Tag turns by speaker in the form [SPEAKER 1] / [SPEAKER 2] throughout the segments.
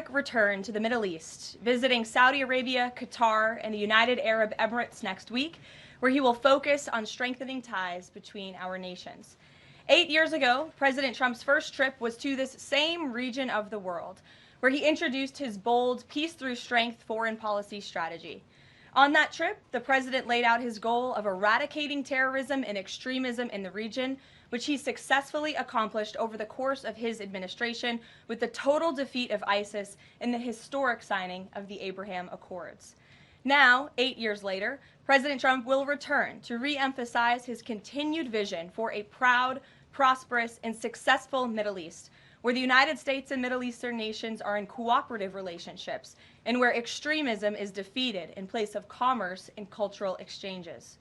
[SPEAKER 1] historic return to the Middle East, visiting Saudi Arabia, Qatar, and the United Arab Emirates next week, where he will focus on strengthening ties between our nations. 8 years ago, President Trump's first trip was to this same region of the world, where he introduced his bold peace through strength foreign policy strategy. On that trip, the president laid out his goal of eradicating terrorism and extremism in the region, which he successfully accomplished over the course of his administration with the total defeat of ISIS and the historic signing of the Abraham Accords. Now, 8 years later, President Trump will return to re-emphasize his continued vision for a proud, prosperous, and successful Middle East, where the United States and Middle Eastern nations are in cooperative relationships, and where extremism is defeated in place of commerce and cultural exchanges.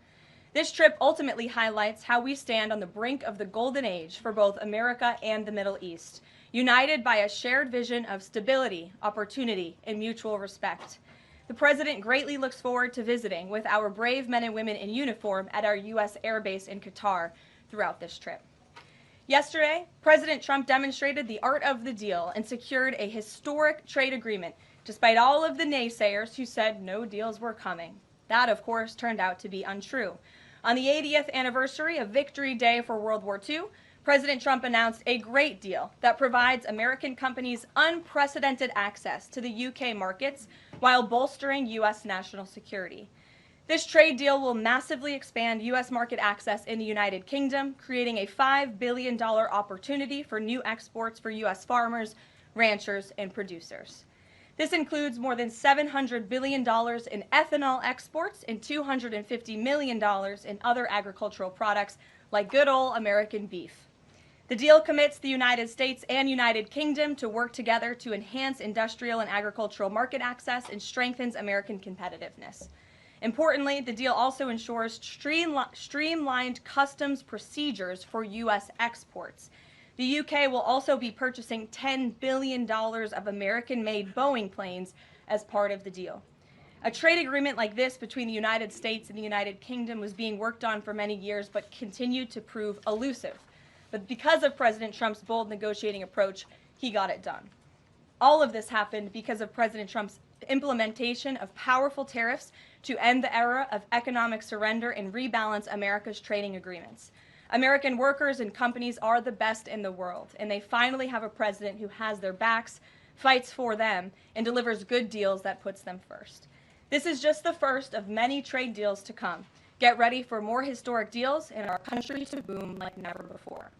[SPEAKER 1] This trip ultimately highlights how we stand on the brink of the golden age for both America and the Middle East, united by a shared vision of stability, opportunity, and mutual respect. The President greatly looks forward to visiting with our brave men and women in uniform at our U.S. Air Base in Qatar throughout this trip. Yesterday, President Trump demonstrated the art of the deal and secured a historic trade agreement, despite all of the naysayers who said no deals were coming. That, of course, turned out to be untrue. On the 80th anniversary of Victory Day for World War II, President Trump announced a great deal that provides American companies unprecedented access to the UK markets while bolstering U.S. national security. This trade deal will massively expand U.S. market access in the United Kingdom, creating a $5 billion opportunity for new exports for U.S. farmers, ranchers, and producers. This includes more than $700 billion in ethanol exports and $250 million in other agricultural products like good old American beef. The deal commits the United States and United Kingdom to work together to enhance industrial and agricultural market access and strengthens American competitiveness. Importantly, the deal also ensures streamlined customs procedures for U.S. exports. The UK will also be purchasing $10 billion of American-made Boeing planes as part of the deal. A trade agreement like this between the United States and the United Kingdom was being worked on for many years but continued to prove elusive. But because of President Trump's bold negotiating approach, he got it done. All of this happened because of President Trump's implementation of powerful tariffs to end the era of economic surrender and rebalance America's trading agreements. American workers and companies are the best in the world, and they finally have a president who has their backs, fights for them, and delivers good deals that puts them first. This is just the first of many trade deals to come. Get ready for more historic deals and our country to boom like never before.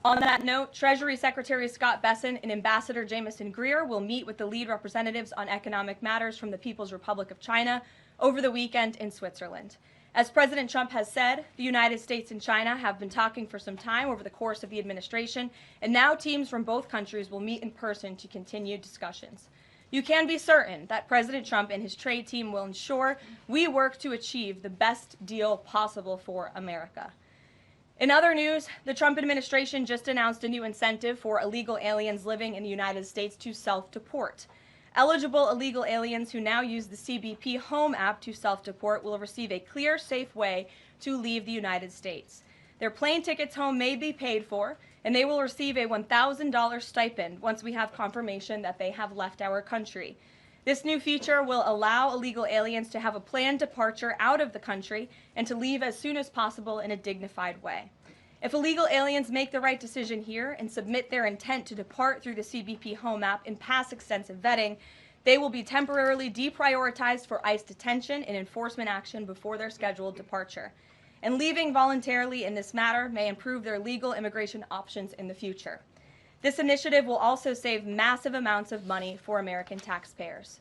[SPEAKER 1] On that note, Treasury Secretary Scott Bessent and Ambassador Jamieson Greer will meet with the lead representatives on economic matters from the People's Republic of China over the weekend in Switzerland. As President Trump has said, the United States and China have been talking for some time over the course of the administration, and now teams from both countries will meet in person to continue discussions. You can be certain that President Trump and his trade team will ensure we work to achieve the best deal possible for America. In other news, the Trump administration just announced a new incentive for illegal aliens living in the United States to self-deport. Eligible illegal aliens who now use the CBP Home app to self-deport will receive a clear, safe way to leave the United States. Their plane tickets home may be paid for, and they will receive a $1,000 stipend once we have confirmation that they have left our country. This new feature will allow illegal aliens to have a planned departure out of the country and to leave as soon as possible in a dignified way. If illegal aliens make the right decision here and submit their intent to depart through the CBP Home app and pass extensive vetting, they will be temporarily deprioritized for ICE detention and enforcement action before their scheduled departure. And leaving voluntarily in this matter may improve their legal immigration options in the future. This initiative will also save massive amounts of money for American taxpayers.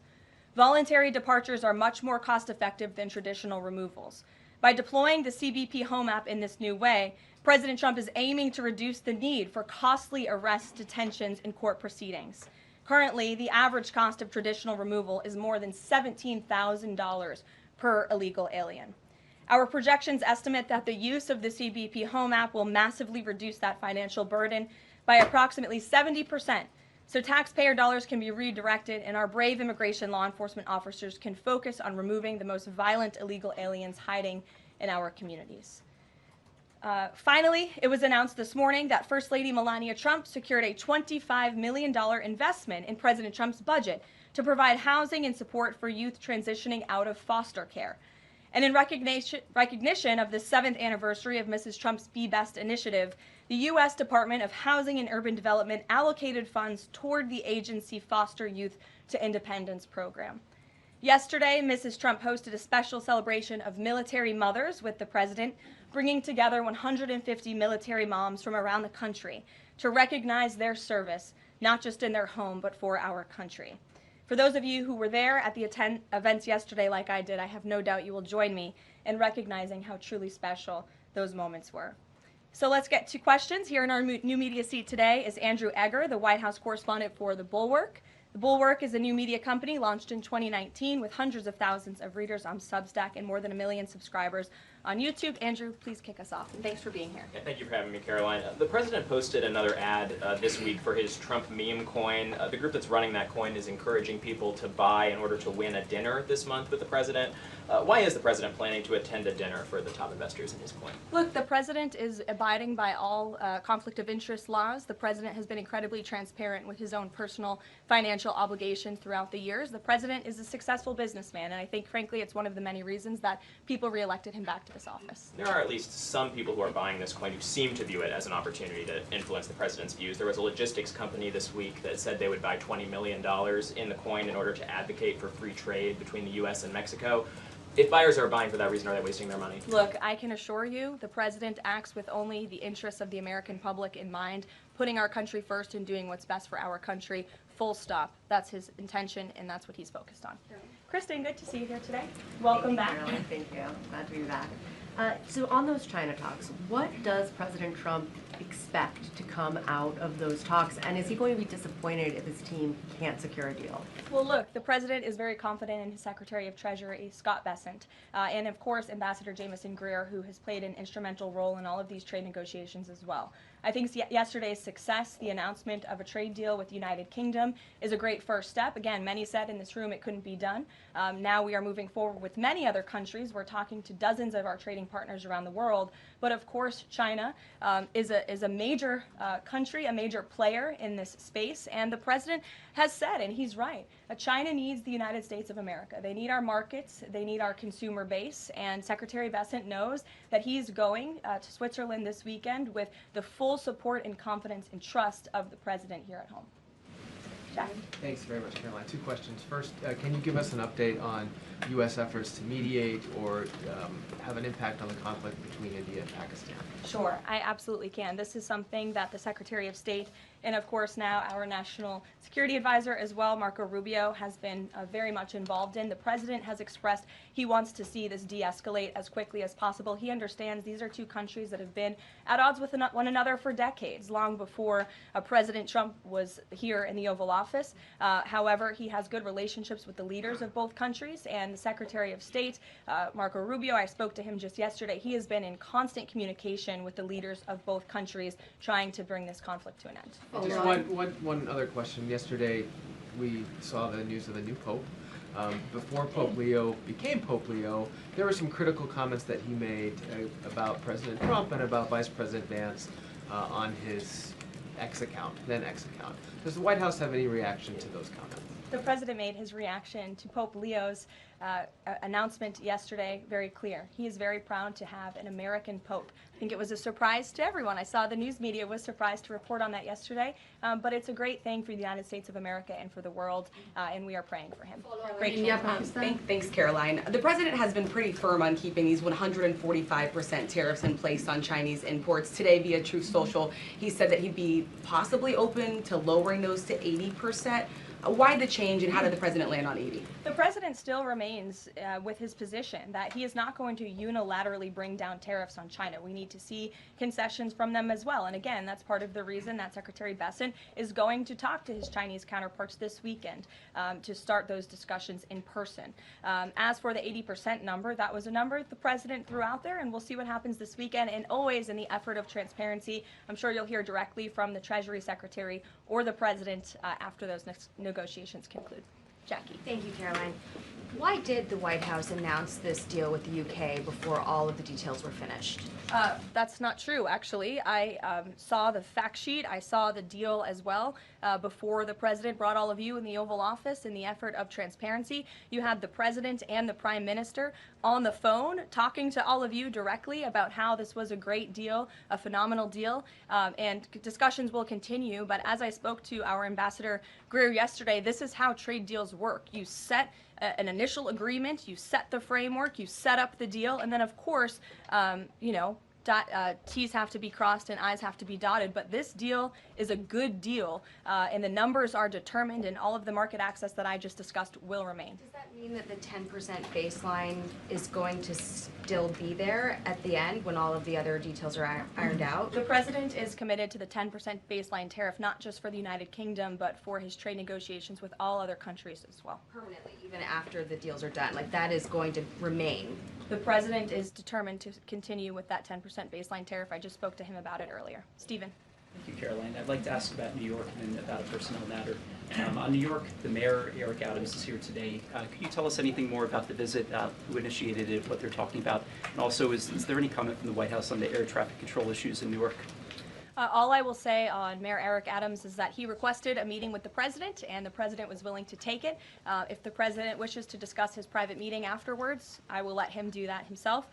[SPEAKER 1] Voluntary departures are much more cost-effective than traditional removals. By deploying the CBP Home app in this new way, President Trump is aiming to reduce the need for costly arrests, detentions, and court proceedings. Currently, the average cost of traditional removal is more than $17,000 per illegal alien. Our projections estimate that the use of the CBP Home app will massively reduce that financial burden by approximately 70%, so taxpayer dollars can be redirected and our brave immigration law enforcement officers can focus on removing the most violent illegal aliens hiding in our communities. Finally, it was announced this morning that First Lady Melania Trump secured a $25 million investment in President Trump's budget to provide housing and support for youth transitioning out of foster care. And in recognition of the 7th anniversary of Mrs. Trump's Be Best initiative, the U.S. Department of Housing and Urban Development allocated funds toward the agency Foster Youth to Independence program. Yesterday, Mrs. Trump hosted a special celebration of military mothers with the president, bringing together 150 military moms from around the country to recognize their service, not just in their home, but for our country. For those of you who were there at the events yesterday like I did, I have no doubt you will join me in recognizing how truly special those moments were. So let's get to questions. Here in our new media seat today is Andrew Egger, the White House correspondent for The Bulwark. The Bulwark is a new media company launched in 2019 with hundreds of thousands of readers on Substack and more than 1 million subscribers on YouTube. Andrew, please kick us off, and thanks for being here.
[SPEAKER 2] Yeah, thank you for having me, Caroline. The president posted another ad this week for his Trump meme coin. The group that's running that coin is encouraging people to buy in order to win a dinner this month with the president. Why is the president planning to attend a dinner for the top investors in his coin?
[SPEAKER 1] Look, the president is abiding by all conflict of interest laws. The president has been incredibly transparent with his own personal financial obligations throughout the years. The president is a successful businessman, and I think, frankly, it's one of the many reasons that people reelected him back to this office.
[SPEAKER 2] There are at least some people who are buying this coin who seem to view it as an opportunity to influence the president's views. There was a logistics company this week that said they would buy $20 million in the coin in order to advocate for free trade between the U.S. and Mexico. If buyers are buying for that reason, are they wasting their money?
[SPEAKER 1] Look, I can assure you the president acts with only the interests of the American public in mind, putting our country first and doing what's best for our country, full stop. That's his intention, and that's what he's focused on. Kristen, good to see you here today. Welcome back.
[SPEAKER 3] Caroline. Thank you. Glad to be back. So on those China talks, what does President Trump expect to come out of those talks, and is he going to be disappointed if his team can't secure a deal?
[SPEAKER 1] Well, look, the president is very confident in his Secretary of Treasury, Scott Bessent, and of course Ambassador Jamieson Greer, who has played an instrumental role in all of these trade negotiations as well. I think yesterday's success, the announcement of a trade deal with the United Kingdom, is a great first step. Again, many said in this room it couldn't be done. Now we are moving forward with many other countries. We're talking to dozens of our trading partners around the world. But of course, China is a major country, a major player in this space. And the president has said, and he's right, China needs the United States of America. They need our markets. They need our consumer base. And Secretary Bessent knows that he's going to Switzerland this weekend with the full support and confidence and trust of the president here at home. Jack.
[SPEAKER 4] Thanks very much, Caroline. Two questions. First, can you give us an update on U.S. efforts to mediate or have an impact on the conflict between India and Pakistan?
[SPEAKER 1] Sure, I absolutely can. This is something that the Secretary of State and, of course, now our National Security Advisor as well, Marco Rubio, has been very much involved in. The president has expressed he wants to see this de-escalate as quickly as possible. He understands these are two countries that have been at odds with one another for decades, long before President Trump was here in the Oval Office. However, he has good relationships with the leaders of both countries, and the Secretary of State, Marco Rubio, I spoke to him just yesterday. He has been in constant communication with the leaders of both countries trying to bring this conflict to an end.
[SPEAKER 4] Just one other question. Yesterday, we saw the news of the new Pope. Before Pope Leo became Pope Leo, there were some critical comments that he made about President Trump and about Vice President Vance on his then X account. Does the White House have any reaction to those comments?
[SPEAKER 1] The president made his reaction to Pope Leo's announcement yesterday very clear. He is very proud to have an American Pope. I think it was a surprise to everyone. I saw the news media was surprised to report on that yesterday, but it's a great thing for the United States of America and for the world, and we are praying for him.
[SPEAKER 5] Thanks, Caroline. The president has been pretty firm on keeping these 145% tariffs in place on Chinese imports. Today, via Truth Social, he said that he'd be possibly open to lowering those to 80%. Why the change, and how did the president land on 80?
[SPEAKER 1] The president still remains with his position that he is not going to unilaterally bring down tariffs on China. We need to see concessions from them as well. And again, that's part of the reason that Secretary Bessent is going to talk to his Chinese counterparts this weekend to start those discussions in person. As for the 80% number, that was a number the president threw out there, and we'll see what happens this weekend. And always in the effort of transparency, I'm sure you'll hear directly from the Treasury Secretary or the president after those next negotiations conclude. Jackie.
[SPEAKER 6] Thank you, Caroline. Why did the White House announce this deal with the UK before all of the details were finished?
[SPEAKER 1] That's not true, actually. I saw the fact sheet. I saw the deal as well before the president brought all of you in the Oval Office in the effort of transparency. You had the president and the prime minister on the phone talking to all of you directly about how this was a great deal, a phenomenal deal, and discussions will continue. But as I spoke to our ambassador Greer yesterday, this is how trade deals work. You set an initial agreement, you set the framework, you set up the deal, and then of course, T's have to be crossed and I's have to be dotted, but this deal is a good deal, and the numbers are determined, and all of the market access that I just discussed will remain.
[SPEAKER 6] Does that mean that the 10% baseline is going to still be there at the end when all of the other details are ironed out?
[SPEAKER 1] The president is committed to the 10% baseline tariff, not just for the United Kingdom, but for his trade negotiations with all other countries as well.
[SPEAKER 6] Permanently, even after the deals are done, like that is going to remain.
[SPEAKER 1] The president is determined to continue with that 10% baseline tariff. I just spoke to him about it earlier. Stephen.
[SPEAKER 7] Thank you, Caroline. I'd like to ask about New York and about a personnel matter. On New York, the mayor, Eric Adams, is here today. Could you tell us anything more about the visit, who initiated it, what they're talking about? And also, is there any comment from the White House on the air traffic control issues in Newark?
[SPEAKER 1] All I will say on Mayor Eric Adams is that he requested a meeting with the president, and the president was willing to take it. If the president wishes to discuss his private meeting afterwards, I will let him do that himself.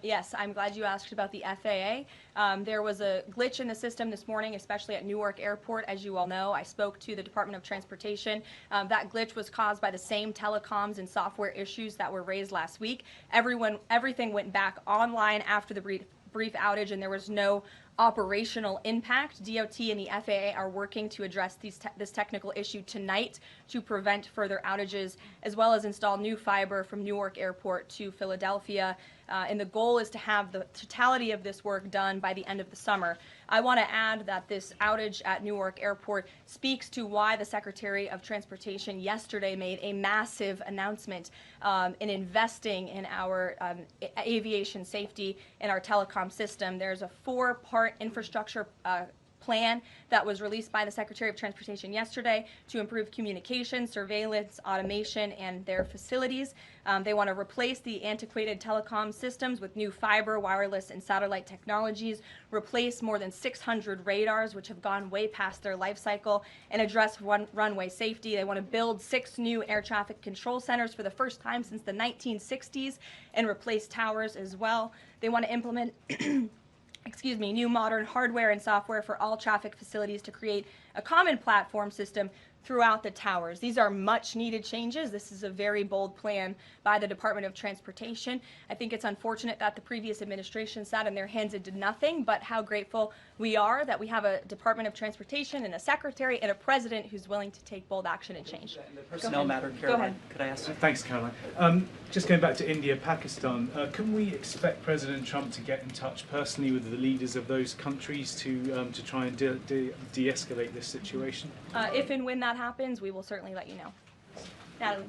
[SPEAKER 1] Yes, I'm glad you asked about the FAA. There was a glitch in the system this morning, especially at Newark Airport. As you all know, I spoke to the Department of Transportation. That glitch was caused by the same telecoms and software issues that were raised last week. Everything went back online after the brief outage, and there was no operational impact. DOT and the FAA are working to address this technical issue tonight to prevent further outages, as well as install new fiber from Newark Airport to Philadelphia. And the goal is to have the totality of this work done by the end of the summer. I want to add that this outage at Newark Airport speaks to why the Secretary of Transportation yesterday made a massive announcement in investing in our aviation safety and our telecom system. There's a 4-part infrastructure plan that was released by the Secretary of Transportation yesterday to improve communication, surveillance, automation, and their facilities. They want to replace the antiquated telecom systems with new fiber, wireless, and satellite technologies, replace more than 600 radars, which have gone way past their life cycle, and address runway safety. They want to build 6 new air traffic control centers for the first time since the 1960s and replace towers as well. They want to implement new modern hardware and software for all traffic facilities to create a common platform system throughout the towers. These are much needed changes. This is a very bold plan by the Department of Transportation. I think it's unfortunate that the previous administration sat on their hands and did nothing, but how grateful we are that we have a Department of Transportation and a secretary and a president who's willing to take bold action and change.
[SPEAKER 7] The personnel matter, Caroline, could I ask?
[SPEAKER 8] Thanks, Caroline. Just going back to India, Pakistan, can we expect President Trump to get in touch personally with the leaders of those countries to try and de-escalate this situation?
[SPEAKER 1] If and when that happens, we will certainly let you know. Natalie.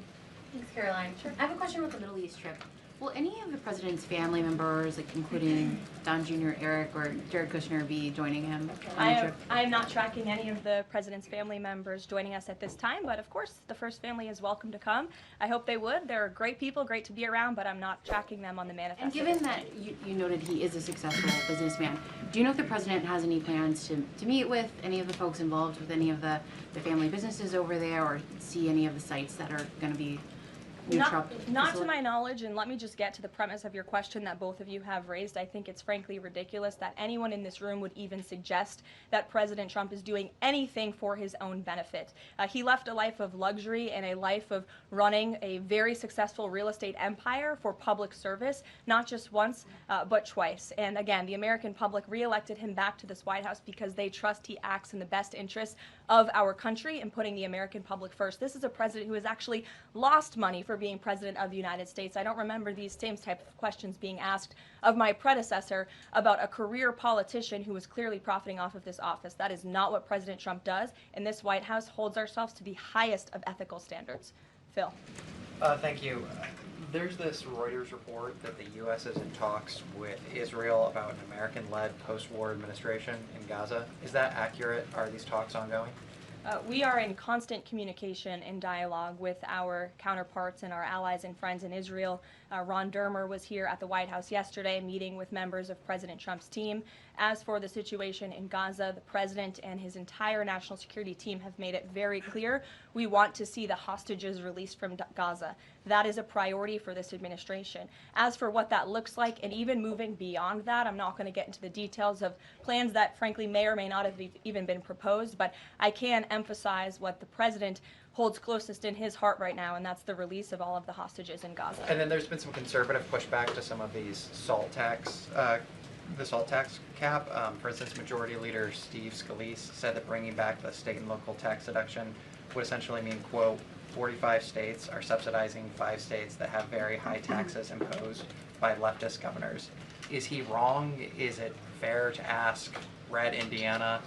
[SPEAKER 9] Thanks, Caroline. Sure. I have a question about the Middle East trip. Will any of the president's family members, like including Don Jr., Eric, or Jared Kushner, be joining him on the trip?
[SPEAKER 1] I am not tracking any of the president's family members joining us at this time, but of course the first family is welcome to come. I hope they would. They're great people, great to be around, but I'm not tracking them on the manifest.
[SPEAKER 9] And given that you noted he is a successful businessman, do you know if the president has any plans to meet with any of the folks involved with any of the family businesses over there, or see any of the sites that are going to be
[SPEAKER 1] Not to my knowledge, and let me just get to the premise of your question that both of you have raised. I think it's frankly ridiculous that anyone in this room would even suggest that President Trump is doing anything for his own benefit. He left a life of luxury and a life of running a very successful real estate empire for public service, not just once, but twice. And again, the American public reelected him back to this White House because they trust he acts in the best interest of our country and putting the American public first. This is a president who has actually lost money for being president of the United States. I don't remember these same type of questions being asked of my predecessor about a career politician who was clearly profiting off of this office. That is not what President Trump does, and this White House holds ourselves to the highest of ethical standards. Phil.
[SPEAKER 10] Thank you. There's this Reuters report that the U.S. is in talks with Israel about an American-led post-war administration in Gaza. Is that accurate? Are these talks ongoing?
[SPEAKER 1] We are in constant communication and dialogue with our counterparts and our allies and friends in Israel. Ron Dermer was here at the White House yesterday meeting with members of President Trump's team. As for the situation in Gaza, the president and his entire national security team have made it very clear we want to see the hostages released from Gaza. That is a priority for this administration. As for what that looks like, and even moving beyond that, I'm not going to get into the details of plans that frankly may or may not have even been proposed, but I can emphasize what the president holds closest in his heart right now, and that's the release of all of the hostages in Gaza.
[SPEAKER 10] And then there's been some conservative pushback to some of these salt tax, the salt tax cap. For instance, Majority Leader Steve Scalise said that bringing back the state and local tax deduction would essentially mean, quote, 45 states are subsidizing 5 states that have very high taxes imposed by leftist governors. Is he wrong? Is it fair to ask red Indiana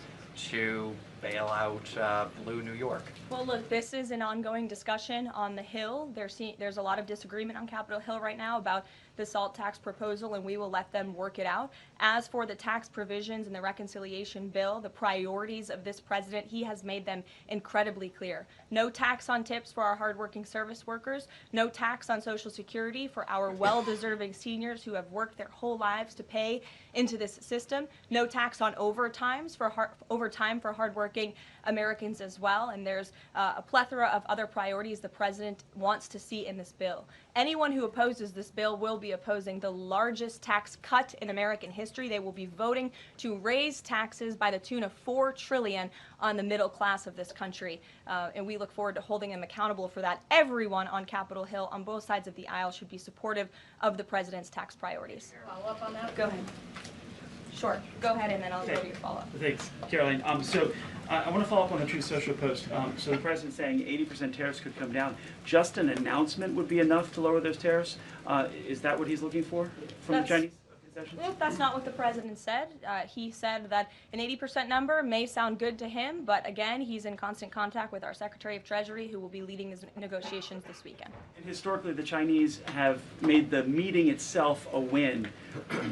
[SPEAKER 10] to bail out blue New York?
[SPEAKER 1] Well, look, this is an ongoing discussion on the Hill. There's a lot of disagreement on Capitol Hill right now about the SALT tax proposal, and we will let them work it out. As for the tax provisions in the reconciliation bill, the priorities of this president, he has made them incredibly clear. No tax on tips for our hardworking service workers, no tax on Social Security for our well-deserving seniors who have worked their whole lives to pay into this system, no tax on overtime for hardworking Americans as well, and there's a plethora of other priorities the president wants to see in this bill. Anyone who opposes this bill will be opposing the largest tax cut in American history. They will be voting to raise taxes by the tune of $4 trillion on the middle class of this country, and we look forward to holding them accountable for that. Everyone on Capitol Hill on both sides of the aisle should be supportive of the president's tax priorities.
[SPEAKER 11] Follow up on that?
[SPEAKER 1] Go ahead. Sure. Go ahead, and then I'll go to your follow-up.
[SPEAKER 7] Thanks, Caroline. I want to follow up on the Truth Social post. So the president's saying 80% tariffs could come down. Just an announcement would be enough to lower those tariffs. Is that what he's looking for from the Chinese concessions?
[SPEAKER 1] Well, that's not what the president said. He said that an 80% number may sound good to him, but again, he's in constant contact with our Secretary of Treasury, who will be leading these negotiations this weekend.
[SPEAKER 7] And historically, the Chinese have made the meeting itself a win.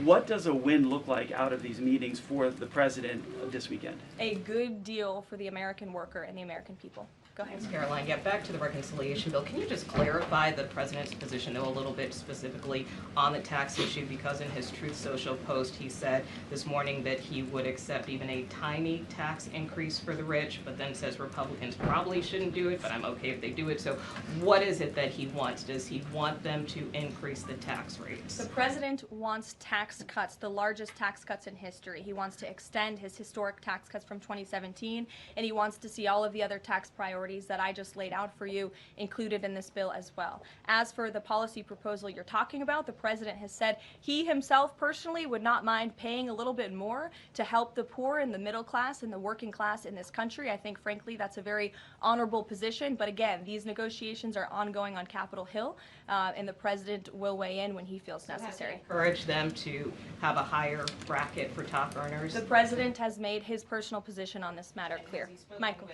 [SPEAKER 7] What does a win look like out of these meetings for the president this weekend?
[SPEAKER 1] A good deal for the American worker and the American people. Go ahead.
[SPEAKER 11] Thanks, Caroline. Yeah, back to the reconciliation bill. Can you just clarify the president's position, though, a little bit specifically on the tax issue? Because in his Truth Social post, he said this morning that he would accept even a tiny tax increase for the rich, but then says Republicans probably shouldn't do it, but I'm okay if they do it. So what is it that he wants? Does he want them to increase the tax rates?
[SPEAKER 1] The president wants tax cuts, the largest tax cuts in history. He wants to extend his historic tax cuts from 2017, and he wants to see all of the other tax priorities that I just laid out for you included in this bill as well. As for the policy proposal you're talking about, the president has said he himself personally would not mind paying a little bit more to help the poor and the middle class and the working class in this country. I think, frankly, that's a very honorable position. But again, these negotiations are ongoing on Capitol Hill, and the president will weigh in when he feels necessary.
[SPEAKER 11] Encourage them to have a higher bracket for top earners?
[SPEAKER 1] The president has made his personal position on this matter clear. Michael.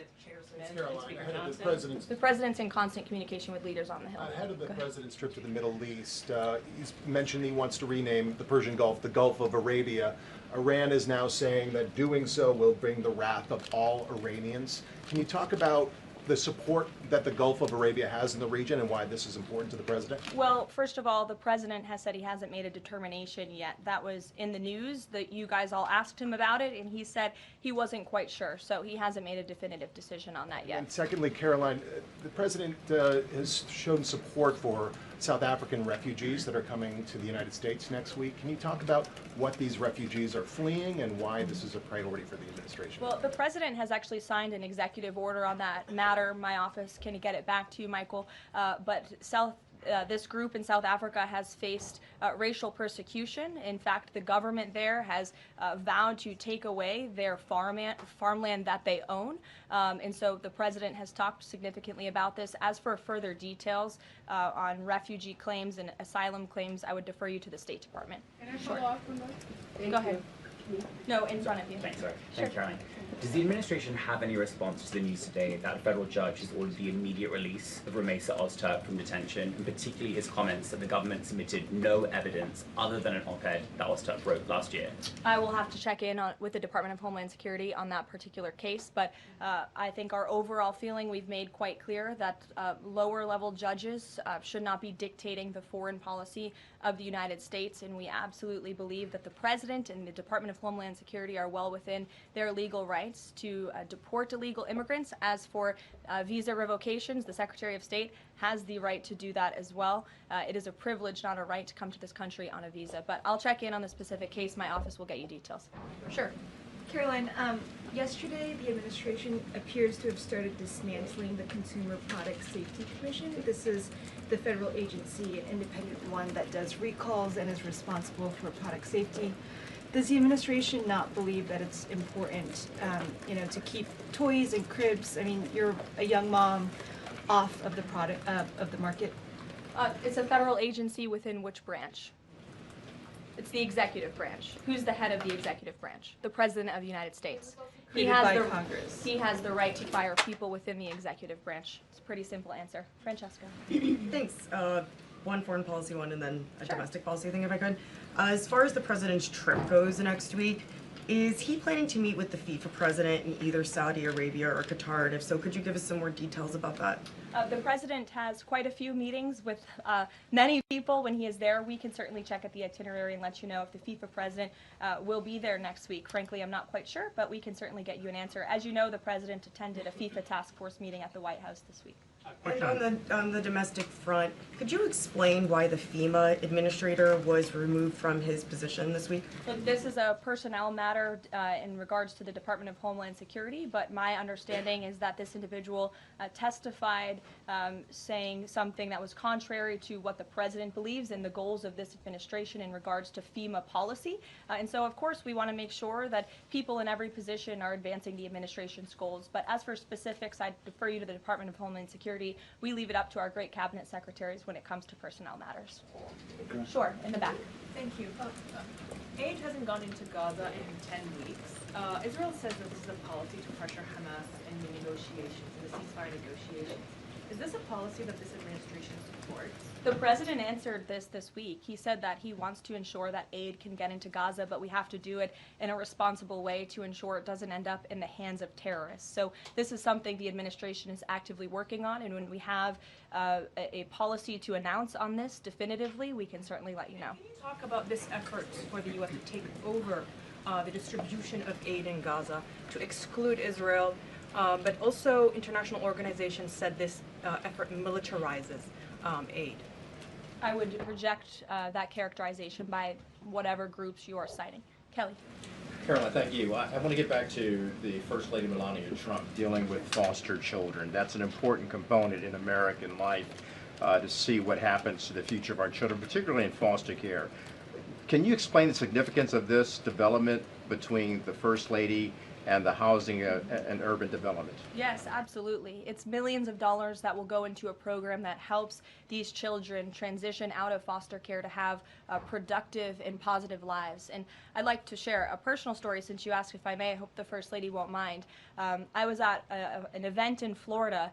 [SPEAKER 1] The president's in constant communication with leaders on the Hill.
[SPEAKER 12] Ahead of the president's trip to the Middle East, he's mentioned he wants to rename the Persian Gulf the Gulf of Arabia. Iran is now saying that doing so will bring the wrath of all Iranians. Can you talk about the support that the Gulf of Arabia has in the region and why this is important to the president?
[SPEAKER 1] Well, first of all, the president has said he hasn't made a determination yet. That was in the news that you guys all asked him about it, and he said he wasn't quite sure. So he hasn't made a definitive decision on that yet.
[SPEAKER 12] And secondly, Caroline, the president has shown support for South African refugees that are coming to the United States next week. Can you talk about what these refugees are fleeing and why this is a priority for the administration?
[SPEAKER 1] Well, the president has actually signed an executive order on that matter. My office can get it back to you, Michael. But this group in South Africa has faced racial persecution. In fact, the government there has vowed to take away their farmland that they own. And so the president has talked significantly about this. As for further details on refugee claims and asylum claims, I would defer you to the State Department.
[SPEAKER 11] Can I follow up on that?
[SPEAKER 1] Go ahead. No, in front of you.
[SPEAKER 13] Thanks, sorry.
[SPEAKER 1] Sure.
[SPEAKER 13] Thanks, Caroline. The Does the administration have any response to the news today that a federal judge has ordered the immediate release of Ramesa Ozturk from detention, and particularly his comments that the government submitted no evidence other than an op-ed that Ozturk wrote last year?
[SPEAKER 1] I will have to check in with the Department of Homeland Security on that particular case, but I think our overall feeling, we've made quite clear that lower level judges should not be dictating the foreign policy of the United States, and we absolutely believe that the President and the Department of Homeland Security are well within their legal rights to deport illegal immigrants. As for visa revocations, the Secretary of State has the right to do that as well. It is a privilege, not a right, to come to this country on a visa. But I'll check in on the specific case. My office will get you details.
[SPEAKER 14] Sure. Caroline, yesterday the administration appears to have started dismantling the Consumer Product Safety Commission. This is the federal agency, an independent one that does recalls and is responsible for product safety. Does the administration not believe that it's important, to keep toys and cribs? I mean, you're a young mom, off of the product of the market.
[SPEAKER 1] It's a federal agency within which branch? It's the executive branch. Who's the head of the executive branch? The President of the United States.
[SPEAKER 14] Created by Congress.
[SPEAKER 1] He has the right to fire people within the executive branch. It's a pretty simple answer. Francesca.
[SPEAKER 15] Thanks. One foreign policy one and then a domestic policy thing if I could. As far as the president's trip goes next week, is he planning to meet with the FIFA president in either Saudi Arabia or Qatar? And if so, could you give us some more details about that?
[SPEAKER 1] The president has quite a few meetings with many people when he is there. We can certainly check at the itinerary and let you know if the FIFA president will be there next week. Frankly, I'm not quite sure, but we can certainly get you an answer. As you know, the president attended a FIFA task force meeting at the White House this week.
[SPEAKER 15] And on the domestic front, could you explain why the FEMA administrator was removed from his position this week?
[SPEAKER 1] Look, this is a personnel matter in regards to the Department of Homeland Security, but my understanding is that this individual testified saying something that was contrary to what the president believes and the goals of this administration in regards to FEMA policy. And so, of course, we want to make sure that people in every position are advancing the administration's goals. But as for specifics, I'd defer you to the Department of Homeland Security. We leave it up to our great cabinet secretaries when it comes to personnel matters. Sure, in the back.
[SPEAKER 16] Thank you. Aid hasn't gone into Gaza in 10 weeks. Israel says that this is a policy to pressure Hamas in the negotiations, in the ceasefire negotiations. Is this a policy that this administration supports?
[SPEAKER 1] The president answered this week. He said that he wants to ensure that aid can get into Gaza, but we have to do it in a responsible way to ensure it doesn't end up in the hands of terrorists. So this is something the administration is actively working on, and when we have a policy to announce on this definitively, we can certainly let you know.
[SPEAKER 16] Can you talk about this effort for the U.S. to take over the distribution of aid in Gaza, to exclude Israel, but also international organizations said this effort militarizes aid?
[SPEAKER 1] I would reject that characterization by whatever groups you are citing. Kelly.
[SPEAKER 17] Caroline, thank you. I want to get back to the First Lady Melania Trump dealing with foster children. That's an important component in American life to see what happens to the future of our children, particularly in foster care. Can you explain the significance of this development between the First Lady and the housing and urban development?
[SPEAKER 1] Yes, absolutely. It's millions of dollars that will go into a program that helps these children transition out of foster care to have productive and positive lives. And I'd like to share a personal story since you asked if I may. I hope the First Lady won't mind. I was at an event in Florida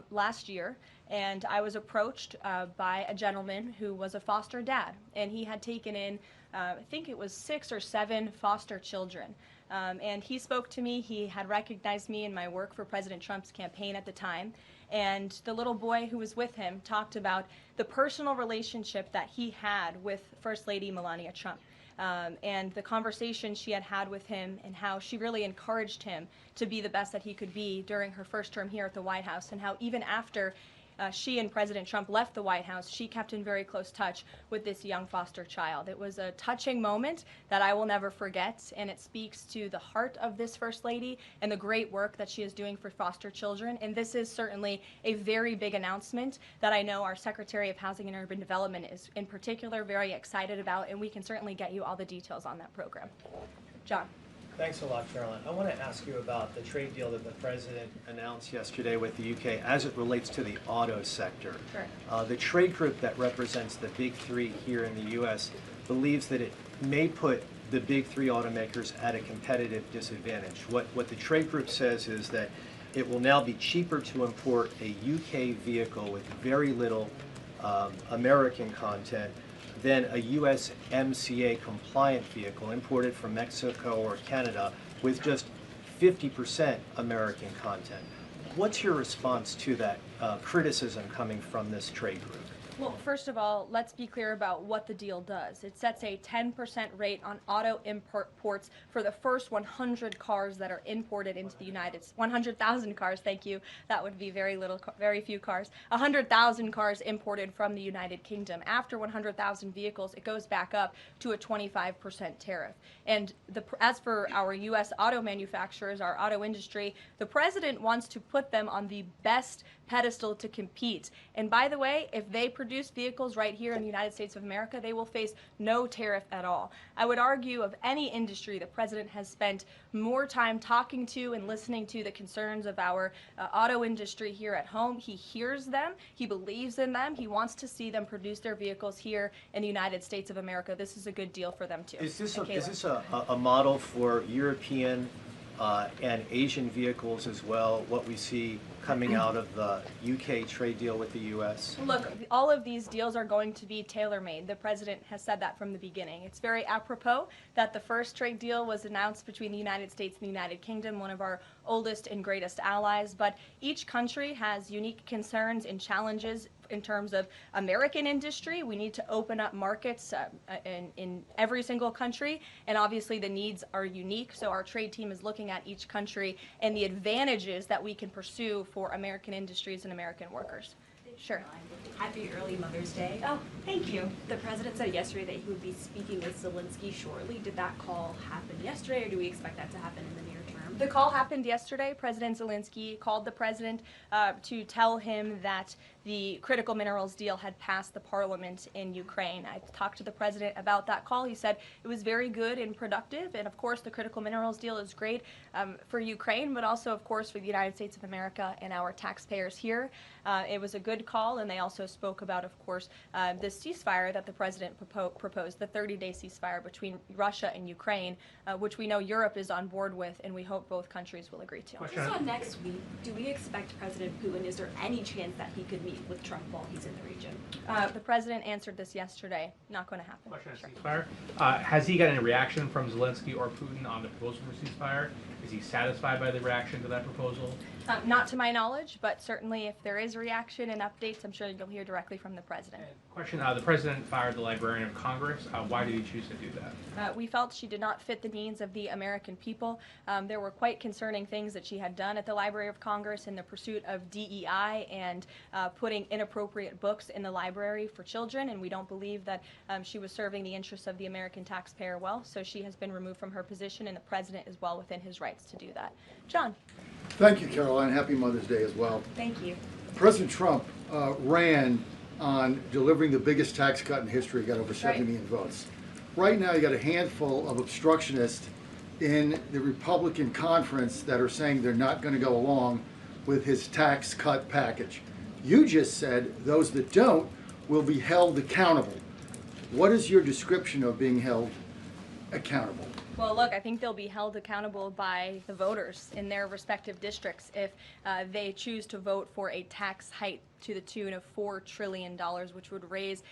[SPEAKER 1] last year, and I was approached by a gentleman who was a foster dad, and he had taken in, I think it was 6 or 7 foster children. And he spoke to me. He had recognized me in my work for President Trump's campaign at the time. And the little boy who was with him talked about the personal relationship that he had with First Lady Melania Trump. And the conversation she had had with him and how she really encouraged him to be the best that he could be during her first term here at the White House, and how even after she and President Trump left the White House, she kept in very close touch with this young foster child. It was a touching moment that I will never forget, and it speaks to the heart of this First Lady and the great work that she is doing for foster children. And this is certainly a very big announcement that I know our Secretary of Housing and Urban Development is in particular very excited about, and we can certainly get you all the details on that program. John.
[SPEAKER 18] Thanks a lot, Caroline. I want to ask you about the trade deal that the President announced yesterday with the UK as it relates to the auto sector.
[SPEAKER 1] Sure.
[SPEAKER 18] The trade group that represents the big three here in the U.S. believes that it may put the big three automakers at a competitive disadvantage. What the trade group says is that it will now be cheaper to import a UK vehicle with very little American content than a USMCA compliant vehicle imported from Mexico or Canada with just 50% American content. What's your response to that criticism coming from this trade group?
[SPEAKER 1] Well, first of all, let's be clear about what the deal does. It sets a 10% rate on auto imports for the first 100 cars that are imported into the United States. 100,000 cars, thank you. That would be very few cars. 100,000 cars imported from the United Kingdom. After 100,000 vehicles, it goes back up to a 25% tariff. And as for our U.S. auto manufacturers, our auto industry, the president wants to put them on the best pedestal to compete. And by the way, if they produce vehicles right here in the United States of America, they will face no tariff at all. I would argue of any industry, the president has spent more time talking to and listening to the concerns of our auto industry here at home. He hears them, he believes in them, he wants to see them produce their vehicles here in the United States of America. This is a good deal for them too.
[SPEAKER 18] Is this a model for European and Asian vehicles as well, what we see coming out of the UK trade deal with the US?
[SPEAKER 1] Look, all of these deals are going to be tailor-made. The president has said that from the beginning. It's very apropos that the first trade deal was announced between the United States and the United Kingdom, one of our oldest and greatest allies, but each country has unique concerns and challenges in terms of American industry. We need to open up markets in every single country, and obviously the needs are unique, so our trade team is looking at each country and the advantages that we can pursue for American industries and American workers. Sure.
[SPEAKER 19] Happy early Mother's Day.
[SPEAKER 1] Oh, thank you.
[SPEAKER 19] The president said yesterday that he would be speaking with Zelensky shortly. Did that call happen yesterday, or do we expect that to happen in the near term?
[SPEAKER 1] The call happened yesterday. President Zelensky called the president to tell him that the critical minerals deal had passed the parliament in Ukraine. I talked to the president about that call. He said it was very good and productive, and of course the critical minerals deal is great for Ukraine, but also of course for the United States of America and our taxpayers here. It was a good call, and they also spoke about, of course, this ceasefire that the president proposed, the 30-day ceasefire between Russia and Ukraine, which we know Europe is on board with, and we hope both countries will agree to.
[SPEAKER 19] So next week, do we expect President Putin, is there any chance that he could meet with Trump while he's in the region?
[SPEAKER 1] The president answered this yesterday. Not going to happen.
[SPEAKER 20] Question on ceasefire. Has he got any reaction from Zelensky or Putin on the proposal for ceasefire? Is he satisfied by the reaction to that proposal?
[SPEAKER 1] Not to my knowledge, but certainly if there is a reaction and updates, I'm sure you'll hear directly from the president.
[SPEAKER 20] Question, the president fired the Librarian of Congress. Why did he choose to do that?
[SPEAKER 1] We felt she did not fit the needs of the American people. There were quite concerning things that she had done at the Library of Congress in the pursuit of DEI and putting inappropriate books in the library for children, and we don't believe that she was serving the interests of the American taxpayer well, so she has been removed from her position, and the president is well within his rights to do that. John.
[SPEAKER 21] Thank you, Caroline. Happy Mother's Day as well.
[SPEAKER 1] Thank you.
[SPEAKER 21] President Trump ran on delivering the biggest tax cut in history, got over 70 million votes. Right now, you got a handful of obstructionists in the Republican conference that are saying they're not going to go along with his tax cut package. You just said those that don't will be held accountable. What is your description of being held accountable?
[SPEAKER 1] Well, look, I think they'll be held accountable by the voters in their respective districts if they choose to vote for a tax hike to the tune of $4 trillion, which would raise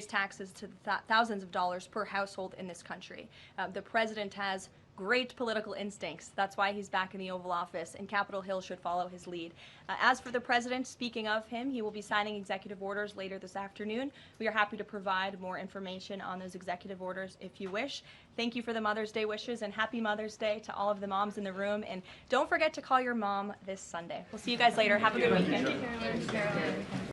[SPEAKER 1] taxes to thousands of dollars per household in this country. The president has great political instincts. That's why he's back in the Oval Office, and Capitol Hill should follow his lead. As for the president, speaking of him, he will be signing executive orders later this afternoon. We are happy to provide more information on those executive orders if you wish. Thank you for the Mother's Day wishes, and happy Mother's Day to all of the moms in the room. And don't forget to call your mom this Sunday. We'll see you guys later. Have a good weekend.
[SPEAKER 19] Thank you, Caroline.